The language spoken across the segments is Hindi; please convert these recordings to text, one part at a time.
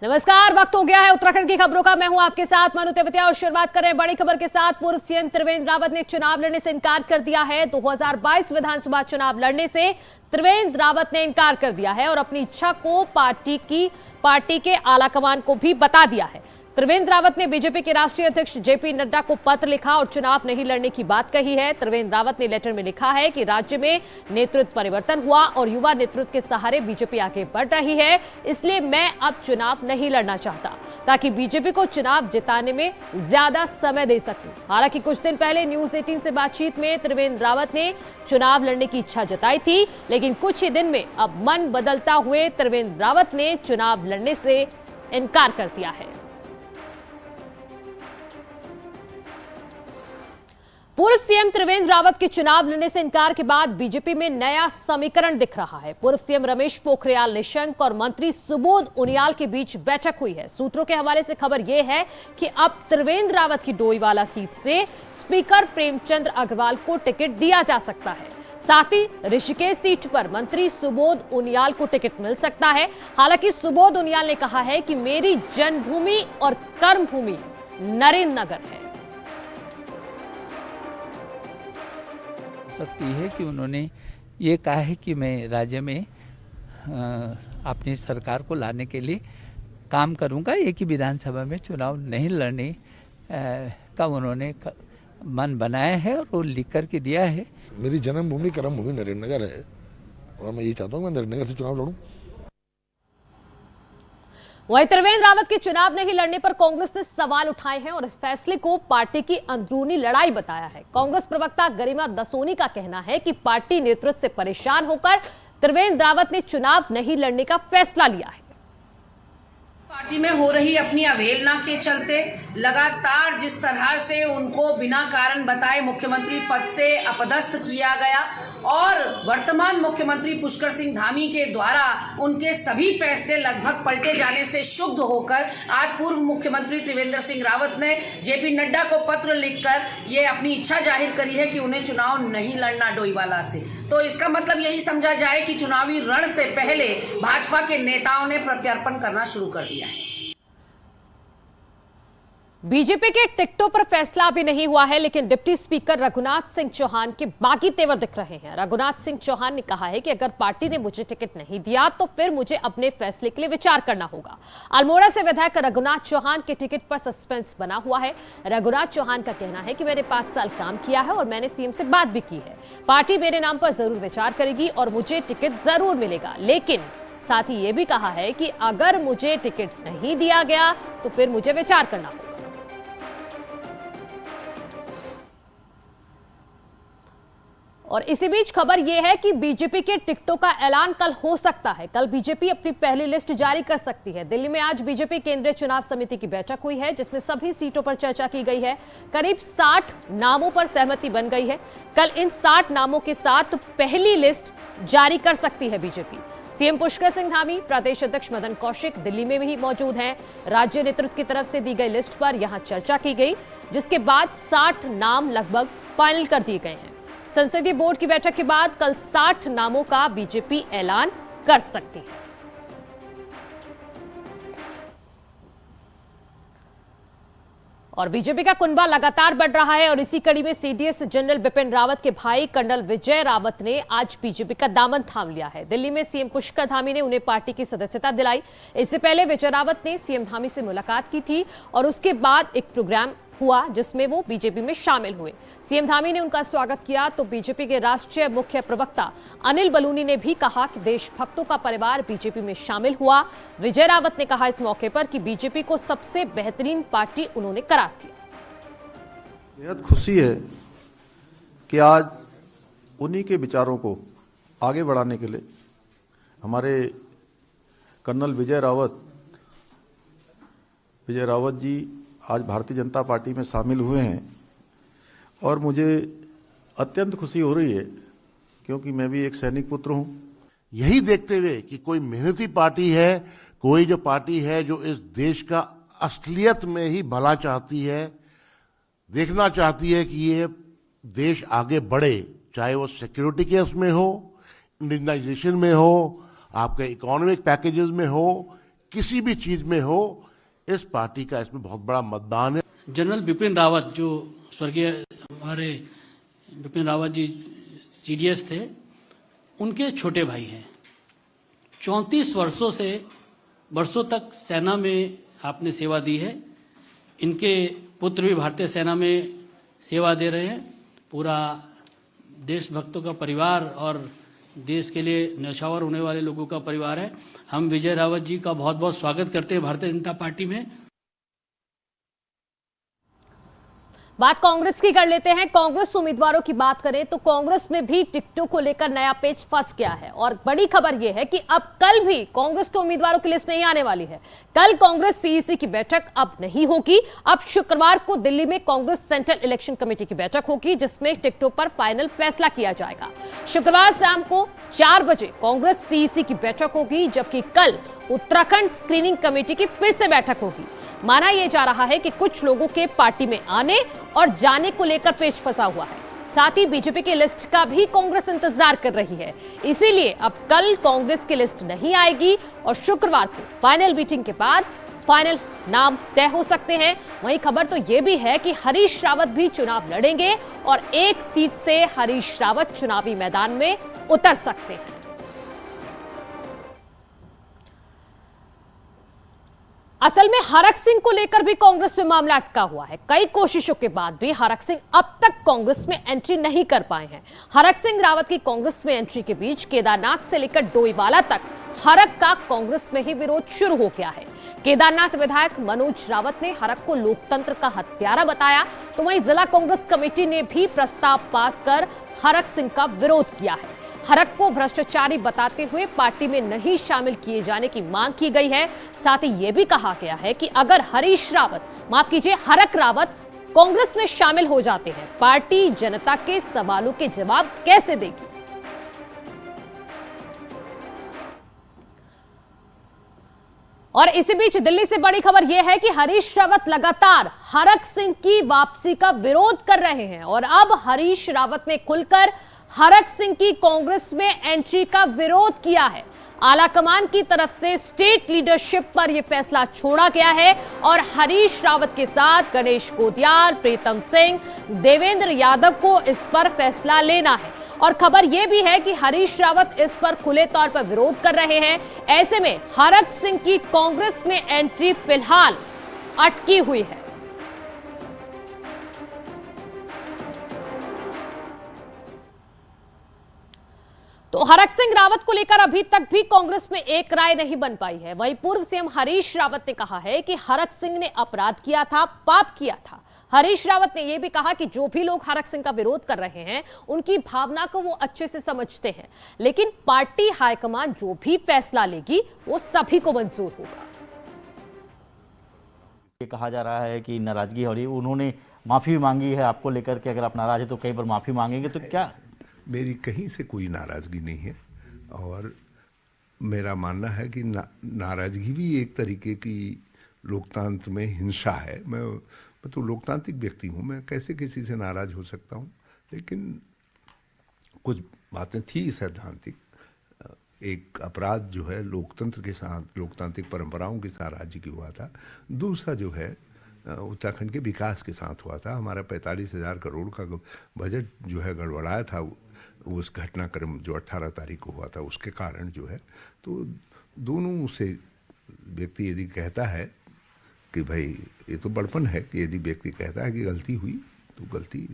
नमस्कार, वक्त हो गया है उत्तराखंड की खबरों का। मैं हूं आपके साथ मनु तेवतिया और शुरुआत कर रहे हैं बड़ी खबर के साथ। पूर्व सीएम त्रिवेंद्र रावत ने चुनाव लड़ने से इनकार कर दिया है। 2022 विधानसभा चुनाव लड़ने से त्रिवेंद्र रावत ने इनकार कर दिया है और अपनी इच्छा को पार्टी के आलाकमान को भी बता दिया है। त्रिवेंद्र रावत ने बीजेपी के राष्ट्रीय अध्यक्ष जेपी नड्डा को पत्र लिखा और चुनाव नहीं लड़ने की बात कही है। त्रिवेंद्र रावत ने लेटर में लिखा है कि राज्य में नेतृत्व परिवर्तन हुआ और युवा नेतृत्व के सहारे बीजेपी आगे बढ़ रही है, इसलिए मैं अब चुनाव नहीं लड़ना चाहता ताकि बीजेपी को चुनाव जिताने में ज्यादा समय दे सकूं। हालांकि कुछ दिन पहले न्यूज 18 से बातचीत में त्रिवेंद्र रावत ने चुनाव लड़ने की इच्छा जताई थी, लेकिन कुछ ही दिन में अब मन बदलता हुए त्रिवेंद्र रावत ने चुनाव लड़ने से इनकार कर दिया है। पूर्व सीएम त्रिवेंद्र रावत के चुनाव लड़ने से इनकार के बाद बीजेपी में नया समीकरण दिख रहा है। पूर्व सीएम रमेश पोखरियाल निशंक और मंत्री सुबोध उनियाल के बीच बैठक हुई है। सूत्रों के हवाले से खबर यह है कि अब त्रिवेंद्र रावत की डोईवाला सीट से स्पीकर प्रेमचंद अग्रवाल को टिकट दिया जा सकता है। साथ ही ऋषिकेश सीट पर मंत्री सुबोध उनियाल को टिकट मिल सकता है। हालांकि सुबोध उनियाल ने कहा है कि मेरी जन्मभूमि और कर्मभूमि नरेंद्र नगर है। सकती है कि उन्होंने ये कहा है कि मैं राज्य में अपनी सरकार को लाने के लिए काम करूंगा। एक ही विधानसभा में चुनाव नहीं लड़ने का उन्होंने मन बनाया है और वो लिख करके दिया है। मेरी जन्मभूमि कर्मभूमि नरेंद्र नगर है और मैं ये चाहता हूँ मैं नरेंद्र नगर से चुनाव लड़ूं। वहीं त्रिवेंद्र रावत के चुनाव नहीं लड़ने पर कांग्रेस ने सवाल उठाए हैं और इस फैसले को पार्टी की अंदरूनी लड़ाई बताया है। कांग्रेस प्रवक्ता गरिमा दसोनी का कहना है कि पार्टी नेतृत्व से परेशान होकर त्रिवेंद्र रावत ने चुनाव नहीं लड़ने का फैसला लिया है। पार्टी में हो रही अपनी अवहेलना के चलते लगातार जिस तरह से उनको बिना कारण बताए मुख्यमंत्री पद से अपदस्थ किया गया और वर्तमान मुख्यमंत्री पुष्कर सिंह धामी के द्वारा उनके सभी फैसले लगभग पलटे जाने से क्षुब्ध होकर आज पूर्व मुख्यमंत्री त्रिवेंद्र सिंह रावत ने जेपी नड्डा को पत्र लिखकर ये अपनी इच्छा जाहिर करी है कि उन्हें चुनाव नहीं लड़ना डोईवाला से। तो इसका मतलब यही समझा जाए कि चुनावी रण से पहले भाजपा के नेताओं ने प्रत्यर्पण करना शुरू कर दिया है। बीजेपी के टिकटों पर फैसला अभी नहीं हुआ है, लेकिन डिप्टी स्पीकर रघुनाथ सिंह चौहान के बागी तेवर दिख रहे हैं। रघुनाथ सिंह चौहान ने कहा है कि अगर पार्टी ने मुझे टिकट नहीं दिया तो फिर मुझे अपने फैसले के लिए विचार करना होगा। अल्मोड़ा से विधायक रघुनाथ चौहान के टिकट पर सस्पेंस बना हुआ है। रघुनाथ चौहान का कहना है कि मैंने 5 साल काम किया है और मैंने सीएम से बात भी की है। पार्टी मेरे नाम पर जरूर विचार करेगी और मुझे टिकट जरूर मिलेगा, लेकिन साथ ही यह भी कहा है कि अगर मुझे टिकट नहीं दिया गया तो फिर मुझे विचार करना होगा। और इसी बीच खबर यह है कि बीजेपी के टिकटों का ऐलान कल हो सकता है। कल बीजेपी अपनी पहली लिस्ट जारी कर सकती है। दिल्ली में आज बीजेपी केंद्रीय चुनाव समिति की बैठक हुई है, जिसमें सभी सीटों पर चर्चा की गई है। करीब 60 नामों पर सहमति बन गई है। कल इन 60 नामों के साथ पहली लिस्ट जारी कर सकती है बीजेपी। सीएम पुष्कर सिंह धामी, प्रदेश अध्यक्ष मदन कौशिक दिल्ली में भी मौजूद हैं। राज्य नेतृत्व की तरफ से दी गई लिस्ट पर यहां चर्चा की गई, जिसके बाद 60 नाम लगभग फाइनल कर दिए गए हैं। संसदीय बोर्ड की बैठक के बाद कल 60 नामों का बीजेपी ऐलान कर सकती है। और बीजेपी का कुनबा लगातार बढ़ रहा है और इसी कड़ी में सीडीएस जनरल बिपिन रावत के भाई कर्नल विजय रावत ने आज बीजेपी का दामन थाम लिया है। दिल्ली में सीएम पुष्कर धामी ने उन्हें पार्टी की सदस्यता दिलाई। इससे पहले विजय रावत ने सीएम धामी से मुलाकात की थी और उसके बाद एक प्रोग्राम हुआ जिसमें वो बीजेपी में शामिल हुए। सीएम धामी ने उनका स्वागत किया तो बीजेपी के राष्ट्रीय मुख्य प्रवक्ता अनिल बलूनी ने भी कहा कि देशभक्तों का परिवार बीजेपी में शामिल हुआ। विजय रावत ने कहा इस मौके पर कि बीजेपी को सबसे बेहतरीन पार्टी उन्होंने करार दिया। बेहद खुशी है कि आज उन्हीं के विचारों को आगे बढ़ाने के लिए हमारे कर्नल विजय रावत जी आज भारतीय जनता पार्टी में शामिल हुए हैं और मुझे अत्यंत खुशी हो रही है क्योंकि मैं भी एक सैनिक पुत्र हूं। यही देखते हुए कि कोई मेहनती पार्टी है, कोई जो पार्टी है जो इस देश का असलियत में ही भला चाहती है, देखना चाहती है कि ये देश आगे बढ़े, चाहे वो सिक्योरिटी केस में हो, इंडियनाइजेशन में हो, आपके इकोनॉमिक पैकेजेस में हो, किसी भी चीज में हो, इस पार्टी का इसमें बहुत बड़ा मतदान है। जनरल बिपिन रावत, जो स्वर्गीय हमारे बिपिन रावत जी सीडीएस थे, उनके छोटे भाई हैं। 34 वर्षों तक सेना में आपने सेवा दी है। इनके पुत्र भी भारतीय सेना में सेवा दे रहे हैं। पूरा देशभक्तों का परिवार और देश के लिए न्यौछावर होने वाले लोगों का परिवार है। हम विजय रावत जी का बहुत बहुत स्वागत करते हैं भारतीय जनता पार्टी में। बात कांग्रेस की कर लेते हैं। कांग्रेस उम्मीदवारों की बात करें तो कांग्रेस में भी टिकटों को लेकर नया पेच फंस गया है और बड़ी खबर यह है कि अब कल भी कांग्रेस के उम्मीदवारों की लिस्ट नहीं आने वाली है। कल कांग्रेस सीईसी की बैठक अब नहीं होगी। अब शुक्रवार को दिल्ली में कांग्रेस सेंट्रल इलेक्शन कमेटी की बैठक होगी, जिसमें टिकटों पर फाइनल फैसला किया जाएगा। शुक्रवार शाम को 4 बजे कांग्रेस सीईसी की बैठक होगी, जबकि कल उत्तराखंड स्क्रीनिंग कमेटी की फिर से बैठक होगी। माना यह जा रहा है कि कुछ लोगों के पार्टी में आने और जाने को लेकर पेच फंसा हुआ है। साथ ही बीजेपी की लिस्ट का भी कांग्रेस इंतजार कर रही है। इसीलिए अब कल कांग्रेस की लिस्ट नहीं आएगी और शुक्रवार को फाइनल मीटिंग के बाद फाइनल नाम तय हो सकते हैं। वहीं खबर तो यह भी है कि हरीश रावत भी चुनाव लड़ेंगे और एक सीट से हरीश रावत चुनावी मैदान में उतर सकते हैं। असल में हरक सिंह को लेकर भी कांग्रेस में मामला अटका हुआ है। कई कोशिशों के बाद भी हरक सिंह अब तक कांग्रेस में एंट्री नहीं कर पाए हैं। हरक सिंह रावत की कांग्रेस में एंट्री के बीच केदारनाथ से लेकर डोईवाला तक हरक का कांग्रेस में ही विरोध शुरू हो गया है। केदारनाथ विधायक मनोज रावत ने हरक को लोकतंत्र का हत्यारा बताया, तो वहीं जिला कांग्रेस कमेटी ने भी प्रस्ताव पास कर हरक सिंह का विरोध किया है। हरक को भ्रष्टाचारी बताते हुए पार्टी में नहीं शामिल किए जाने की मांग की गई है। साथ ही यह भी कहा गया है कि अगर हरक रावत कांग्रेस में शामिल हो जाते हैं, पार्टी जनता के सवालों के जवाब कैसे देगी। और इसी बीच दिल्ली से बड़ी खबर यह है कि हरीश रावत लगातार हरक सिंह की वापसी का विरोध कर रहे हैं और अब हरीश रावत ने खुलकर हरक सिंह की कांग्रेस में एंट्री का विरोध किया है। आलाकमान की तरफ से स्टेट लीडरशिप पर यह फैसला छोड़ा गया है और हरीश रावत के साथ गणेश गोदियाल, प्रीतम सिंह, देवेंद्र यादव को इस पर फैसला लेना है। और खबर यह भी है कि हरीश रावत इस पर खुले तौर पर विरोध कर रहे हैं। ऐसे में हरक सिंह की कांग्रेस में एंट्री फिलहाल अटकी हुई है। तो हरक सिंह रावत को लेकर अभी तक भी कांग्रेस में एक राय नहीं बन पाई है। वहीं पूर्व सीएम हरीश रावत ने कहा है कि हरक सिंह ने अपराध किया था, पाप किया था। हरीश रावत ने यह भी कहा कि जो भी लोग हरक सिंह का विरोध कर रहे हैं, उनकी भावना को वो अच्छे से समझते हैं, लेकिन पार्टी हाईकमान जो भी फैसला लेगी वो सभी को मंजूर होगा। ये कहा जा रहा है कि नाराजगी हो रही, उन्होंने माफी भी मांगी है आपको लेकर के, अगर आप नाराज है तो कई बार माफी मांगेंगे, तो क्या? मेरी कहीं से कोई नाराज़गी नहीं है और मेरा मानना है कि नाराज़गी भी एक तरीके की लोकतंत्र में हिंसा है। मैं तो लोकतांत्रिक व्यक्ति हूँ, मैं कैसे किसी से नाराज़ हो सकता हूँ। लेकिन कुछ बातें थी सैद्धांतिक। एक अपराध जो है लोकतंत्र के साथ, लोकतांत्रिक परंपराओं के साथ राज्य की हुआ था। दूसरा जो है उत्तराखंड के विकास के साथ हुआ था। हमारा 45,000 करोड़ का बजट जो है गड़बड़ाया था उस घटनाक्रम जो 18 तारीख को हुआ था, उसके कारण जो है। तो दोनों से व्यक्ति यदि कहता है कि भाई ये तो बड़पन है कि यदि व्यक्ति कहता है कि गलती हुई, तो गलती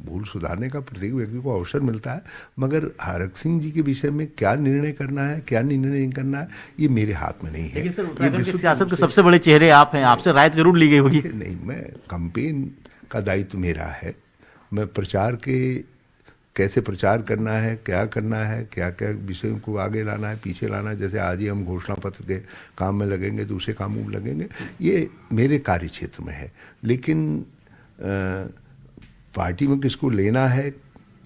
भूल सुधारने का प्रत्येक व्यक्ति को अवसर मिलता है। मगर हरक सिंह जी के विषय में क्या निर्णय करना है, क्या निर्णय नहीं करना है, ये मेरे हाथ में नहीं है। सर, उत्तराखंड की सियासत के सबसे बड़े चेहरे आप हैं, आपसे राय जरूर ली गई होगी। नहीं, मैं कैंपेन का दायित्व मेरा है। मैं प्रचार के कैसे प्रचार करना है, क्या करना है, क्या क्या विषयों को आगे लाना है, पीछे लाना है। जैसे आज ही हम घोषणा पत्र के काम में लगेंगे, दूसरे कामों में लगेंगे, ये मेरे कार्य क्षेत्र में है। लेकिन पार्टी में किसको लेना है,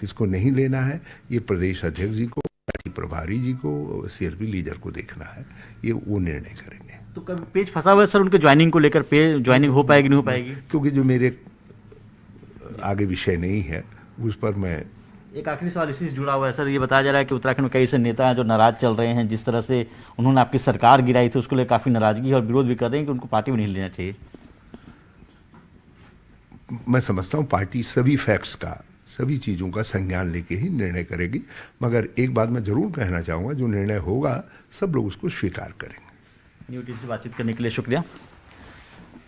किसको नहीं लेना है, ये प्रदेश अध्यक्ष जी को, पार्टी प्रभारी जी को, सीआरपी लीडर को देखना है। ये वो निर्णय करेंगे। तो कभी पेज फंसा हुआ है सर उनके ज्वाइनिंग को लेकर, ज्वाइनिंग हो पाएगी नहीं हो पाएगी? क्योंकि जो मेरे आगे विषय नहीं है उस पर मैं एक आखिरी सवाल इसी से जुड़ा हुआ है सर, ये बताया जा रहा है कि उत्तराखंड में कई से नेता हैं जो नाराज चल रहे हैं, जिस तरह से उन्होंने आपकी सरकार गिराई थी उसको लेकर काफी नाराजगी और विरोध भी कर रहे हैं कि उनको पार्टी में नहीं लेना चाहिए। मैं समझता हूँ पार्टी सभी फैक्ट्स का, सभी चीज़ों का संज्ञान लेके ही निर्णय करेगी, मगर एक बात मैं जरूर कहना चाहूँगा, जो निर्णय होगा सब लोग उसको स्वीकार करेंगे। न्यूज 18 से बातचीत करने के लिए शुक्रिया।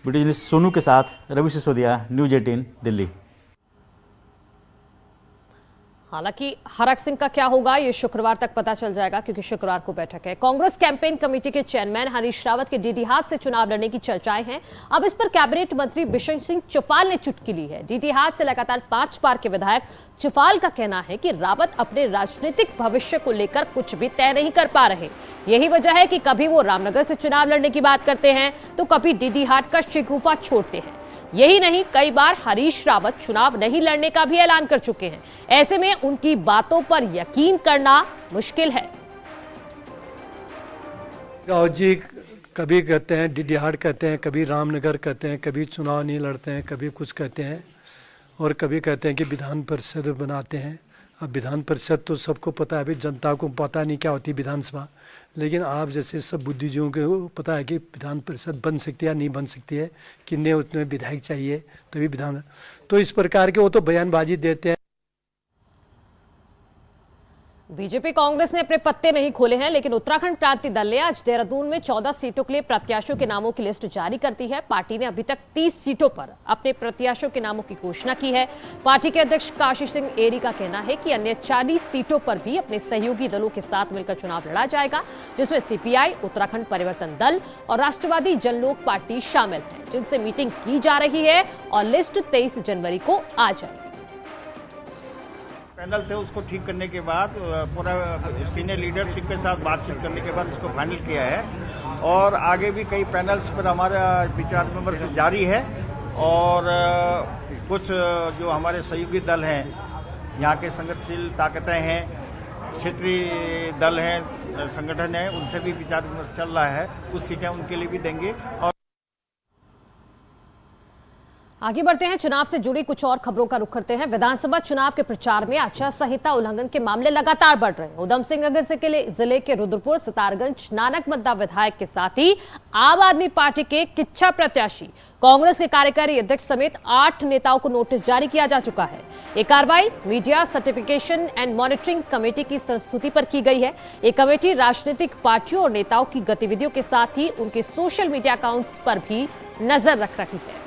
वीडियो जर्नलिस्ट सोनू के साथ रवि सिसोदिया, न्यूज 18 दिल्ली। हालांकि हरक सिंह का क्या होगा ये शुक्रवार तक पता चल जाएगा, क्योंकि शुक्रवार को बैठक है। कांग्रेस कैंपेन कमेटी के चेयरमैन हरीश रावत के डीडीहाट से चुनाव लड़ने की चर्चाएं हैं। अब इस पर कैबिनेट मंत्री बिशन सिंह चुफाल ने चुटकी ली है। डीडीहाट से लगातार 5 बार के विधायक चुफाल का कहना है कि रावत अपने राजनीतिक भविष्य को लेकर कुछ भी तय नहीं कर पा रहे। यही वजह है कि कभी वो रामनगर से चुनाव लड़ने की बात करते हैं तो कभी डीडीहाट का शिकूफा छोड़ते हैं। यही नहीं, कई बार हरीश रावत चुनाव नहीं लड़ने का भी ऐलान कर चुके हैं। ऐसे में उनकी बातों पर यकीन करना मुश्किल है। राव जी कभी कहते हैं डीडीहाट कहते हैं, कभी रामनगर कहते हैं, कभी चुनाव नहीं लड़ते हैं, कभी कुछ कहते हैं, और कभी कहते हैं कि विधान परिषद बनाते हैं। अब विधान परिषद तो सबको पता है, अभी जनता को पता नहीं क्या होती विधानसभा, लेकिन आप जैसे सब बुद्धिजीवियों को पता है कि विधान परिषद बन सकती है या नहीं बन सकती है, कितने उतने विधायक चाहिए तभी विधान, तो इस प्रकार के वो तो बयानबाजी देते हैं। बीजेपी कांग्रेस ने अपने पत्ते नहीं खोले हैं, लेकिन उत्तराखंड क्रांति दल ने आज देहरादून में 14 सीटों के लिए प्रत्याशियों के नामों की लिस्ट जारी कर दी है। पार्टी ने अभी तक 30 सीटों पर अपने प्रत्याशियों के नामों की घोषणा की है। पार्टी के अध्यक्ष काशी सिंह एरी का कहना है कि अन्य 40 सीटों पर भी अपने सहयोगी दलों के साथ मिलकर चुनाव लड़ा जाएगा, जिसमें सीपीआई, उत्तराखंड परिवर्तन दल और राष्ट्रवादी जनलोक पार्टी शामिल है, जिनसे मीटिंग की जा रही है और लिस्ट 23 जनवरी को आ जाएगी। पैनल थे उसको ठीक करने के बाद पूरा सीनियर लीडरशिप के साथ बातचीत करने के बाद इसको फाइनल किया है, और आगे भी कई पैनल्स पर हमारा विचार विमर्श जारी है। और कुछ जो हमारे सहयोगी दल हैं, यहाँ के संगठनशील ताकतें हैं, क्षेत्रीय दल हैं, संगठन हैं, उनसे भी विचार विमर्श चल रहा है। कुछ सीटें उनके लिए भी देंगे। और आगे बढ़ते हैं, चुनाव से जुड़ी कुछ और खबरों का रुख करते हैं। विधानसभा चुनाव के प्रचार में आचार संहिता उल्लंघन के मामले लगातार बढ़ रहे हैं। उधम सिंह नगर से जिले के रुद्रपुर, सितारगंज, नानकमद्दा विधायक के साथ ही आम आदमी पार्टी के किच्छा प्रत्याशी, कांग्रेस के कार्यकारी अध्यक्ष समेत 8 नेताओं को नोटिस जारी किया जा चुका है। ये कार्रवाई media certification and monitoring committee की संस्तुति पर की गई है। ये कमेटी राजनीतिक पार्टियों और नेताओं की गतिविधियों के साथ ही उनके सोशल मीडिया अकाउंट्स पर भी नजर रख रही है।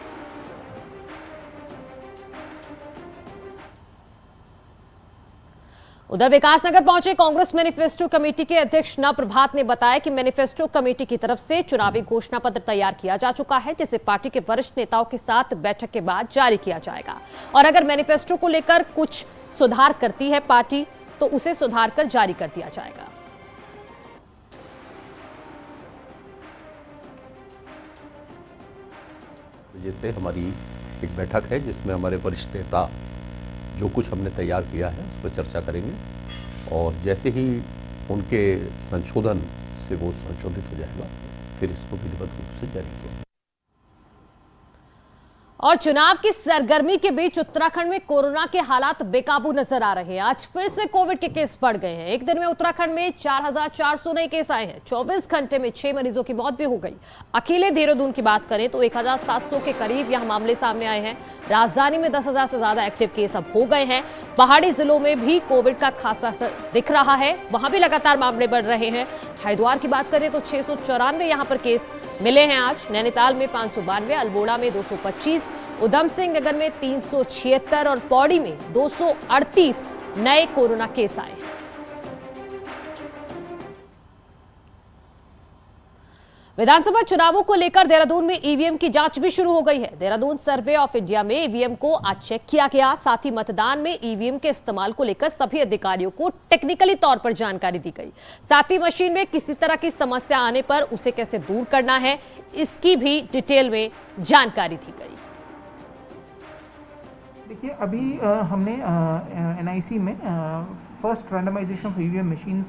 उधर विकासनगर पहुंचे कांग्रेस मैनिफेस्टो कमेटी के अध्यक्ष न प्रभात ने बताया कि मैनिफेस्टो कमेटी की तरफ से चुनावी घोषणा पत्र तैयार किया जा चुका है, जिसे पार्टी के वरिष्ठ नेताओं के साथ बैठक के बाद जारी किया जाएगा। और अगर मैनिफेस्टो को लेकर कुछ सुधार करती है पार्टी तो उसे सुधार कर जारी कर दिया जाएगा। जैसे हमारी एक बैठक है जिसमें हमारे वरिष्ठ नेता जो कुछ हमने तैयार किया है उस पर चर्चा करेंगे, और जैसे ही उनके संशोधन से वो संशोधित हो जाएगा फिर इसको विधिवत रूप से जारी किया। और चुनाव की सरगर्मी के बीच उत्तराखंड में कोरोना के हालात बेकाबू नजर आ रहे हैं। आज फिर से कोविड के केस बढ़ गए हैं। एक दिन में उत्तराखंड में 4,400 नए केस आए हैं। 24 घंटे में 6 मरीजों की मौत भी हो गई। अकेले देहरादून की बात करें तो 1,700 के करीब यहां मामले सामने आए हैं। राजधानी में 10,000 से ज्यादा एक्टिव केस अब हो गए हैं। पहाड़ी जिलों में भी कोविड का खासा असर दिख रहा है, वहां भी लगातार मामले बढ़ रहे हैं। हरिद्वार की बात करें तो 694 यहां पर केस मिले हैं आज। नैनीताल में 592, अल्मोड़ा में 225, उधम सिंह नगर में 376 और पौड़ी में 238 नए कोरोना केस आए। विधानसभा चुनावों को लेकर देहरादून में ईवीएम की जांच भी शुरू हो गई है। देहरादून सर्वे ऑफ इंडिया में ईवीएम को आज चेक किया गया। साथ ही मतदान में ईवीएम के इस्तेमाल को लेकर सभी अधिकारियों को टेक्निकली तौर पर जानकारी दी गई। साथ ही मशीन में किसी तरह की समस्या आने पर उसे कैसे दूर करना है, इसकी भी डिटेल में जानकारी दी गई। देखिए, अभी हमने एनआईसी में first randomisation of EVM machines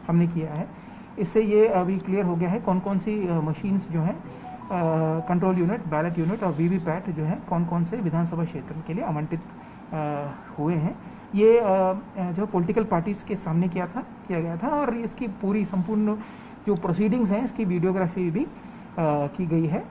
हमने किया है। इससे ये अभी क्लियर हो गया है कौन कौन सी मशीन्स जो है कंट्रोल यूनिट, बैलेट यूनिट और वीवीपैट जो है कौन कौन से विधानसभा क्षेत्र के लिए आवंटित हुए हैं। ये जो पॉलिटिकल पार्टीज के सामने किया गया था और इसकी पूरी संपूर्ण जो प्रोसीडिंग्स हैं इसकी वीडियोग्राफी भी की गई है।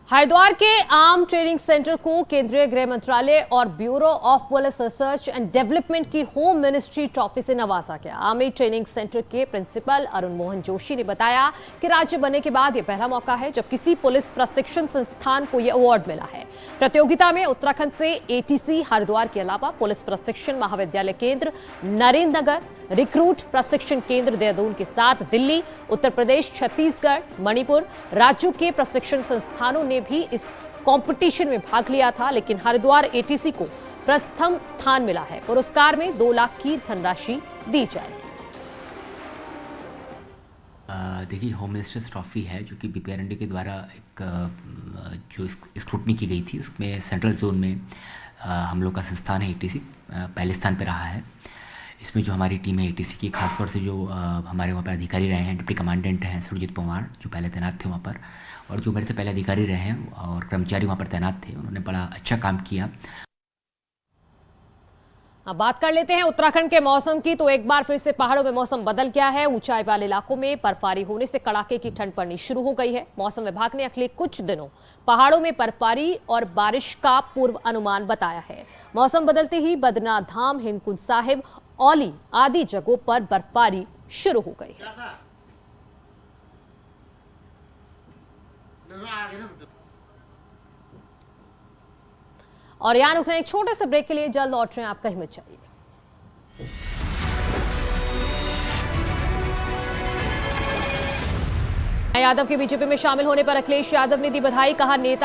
हरिद्वार के आर्म ट्रेनिंग सेंटर को केंद्रीय गृह मंत्रालय और bureau of police research and development की होम मिनिस्ट्री ट्रॉफी से नवाजा गया। आर्मी ट्रेनिंग सेंटर के प्रिंसिपल अरुण मोहन जोशी ने बताया कि राज्य बनने के बाद यह पहला मौका है जब किसी पुलिस प्रशिक्षण संस्थान को यह अवार्ड मिला है। प्रतियोगिता में उत्तराखंड से एटीसी हरिद्वार के अलावा पुलिस प्रशिक्षण महाविद्यालय केंद्र नरेंद्र नगर, रिक्रूट प्रशिक्षण केंद्र देहरादून के साथ दिल्ली, उत्तर प्रदेश, छत्तीसगढ़, मणिपुर राज्यों के प्रशिक्षण संस्थानों ने भी इस कंपटीशन में भाग लिया था, लेकिन हरिद्वार एटीसी को प्रथम स्थान मिला है। पुरस्कार में 2 लाख की धनराशि दी जाएगी। देखिए, होम मिनिस्टर्स ट्रॉफी है जो कि बीपीआरएनडी के द्वारा एक जो स्क्रूटनी की गई थी, उसमें सेंट्रल जोन में हम लोग का संस्थान है एटीसी पहले स्थान पर रहा है। इसमें जो हमारी टीम है एटीसी की, खासतौर से जो हमारे वहाँ पर अधिकारी रहे हैं, डिप्टी कमांडेंट हैं सुरजीत पवार जो पहले तैनात थे वहाँ पर, और जो मेरे से पहले अधिकारी रहे हैं और कर्मचारी वहाँ पर तैनात थे, उन्होंने बड़ा अच्छा काम किया। अब बात कर लेते हैं उत्तराखंड के मौसम की। तो एक बार फिर से पहाड़ों में मौसम बदल गया है। ऊंचाई वाले इलाकों में बर्फबारी होने से कड़ाके की ठंड पड़नी शुरू हो गई है। मौसम विभाग ने अगले कुछ दिनों पहाड़ों में बर्फबारी और बारिश का पूर्व अनुमान बताया है। मौसम बदलते ही बद्रीनाथ धाम, हेमकुंड साहिब, औली आदि जगहों पर बर्फबारी शुरू हो गई है। और यहाँ रुकना एक छोटे से ब्रेक के लिए, जल्द लौट रहे हैं, आप कहीं मत जाइए। यादव के बीजेपी में शामिल होने पर अखिलेश यादव ने दी बधाई, कहा नेता